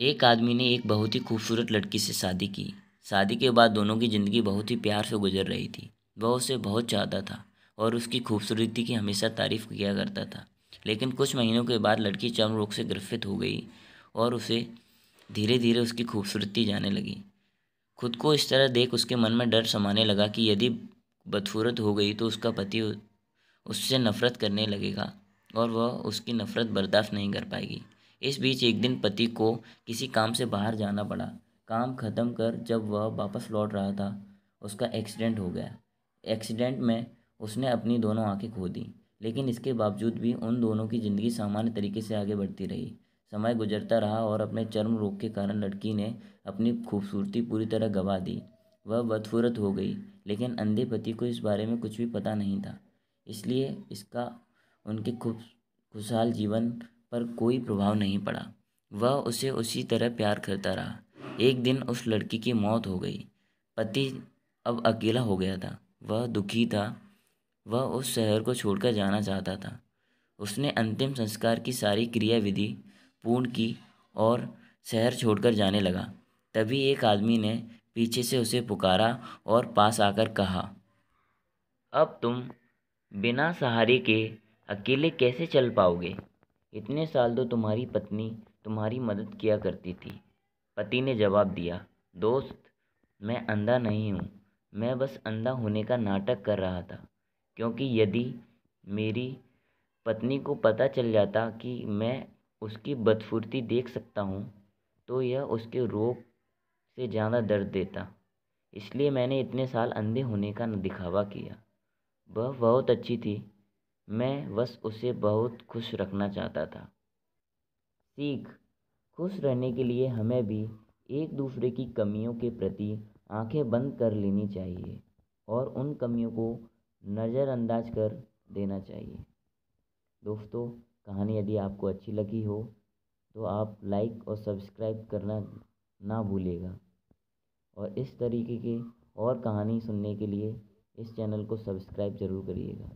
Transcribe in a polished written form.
एक आदमी ने एक बहुत ही खूबसूरत लड़की से शादी की। शादी के बाद दोनों की ज़िंदगी बहुत ही प्यार से गुजर रही थी। वह उसे बहुत चाहता था और उसकी खूबसूरती की हमेशा तारीफ़ किया करता था। लेकिन कुछ महीनों के बाद लड़की चर्म रोग से ग्रसित हो गई और उसे धीरे धीरे उसकी खूबसूरती जाने लगी। खुद को इस तरह देख उसके मन में डर समाने लगा कि यदि बदसूरत हो गई तो उसका पति उससे नफ़रत करने लगेगा और वह उसकी नफ़रत बर्दाश्त नहीं कर पाएगी। इस बीच एक दिन पति को किसी काम से बाहर जाना पड़ा। काम ख़त्म कर जब वह वापस लौट रहा था, उसका एक्सीडेंट हो गया। एक्सीडेंट में उसने अपनी दोनों आंखें खो दी, लेकिन इसके बावजूद भी उन दोनों की ज़िंदगी सामान्य तरीके से आगे बढ़ती रही। समय गुजरता रहा और अपने चर्म रोग के कारण लड़की ने अपनी खूबसूरती पूरी तरह गंवा दी। वह बदसूरत हो गई, लेकिन अंधे पति को इस बारे में कुछ भी पता नहीं था। इसलिए इसका उनके खुशहाल जीवन पर कोई प्रभाव नहीं पड़ा। वह उसे उसी तरह प्यार करता रहा। एक दिन उस लड़की की मौत हो गई। पति अब अकेला हो गया था। वह दुखी था। वह उस शहर को छोड़कर जाना चाहता था। उसने अंतिम संस्कार की सारी क्रियाविधि पूर्ण की और शहर छोड़कर जाने लगा। तभी एक आदमी ने पीछे से उसे पुकारा और पास आकर कहा, अब तुम बिना सहारे के अकेले कैसे चल पाओगे? इतने साल तो तुम्हारी पत्नी तुम्हारी मदद किया करती थी। पति ने जवाब दिया, दोस्त, मैं अंधा नहीं हूँ। मैं बस अंधा होने का नाटक कर रहा था, क्योंकि यदि मेरी पत्नी को पता चल जाता कि मैं उसकी बदसूरती देख सकता हूँ, तो यह उसके रोग से ज़्यादा दर्द देता। इसलिए मैंने इतने साल अंधे होने का दिखावा किया। वह बहुत अच्छी थी। मैं बस उसे बहुत खुश रखना चाहता था। सीख: खुश रहने के लिए हमें भी एक दूसरे की कमियों के प्रति आंखें बंद कर लेनी चाहिए और उन कमियों को नज़रअंदाज कर देना चाहिए। दोस्तों, कहानी यदि आपको अच्छी लगी हो तो आप लाइक और सब्सक्राइब करना ना भूलिएगा और इस तरीके के और कहानी सुनने के लिए इस चैनल को सब्सक्राइब ज़रूर करिएगा।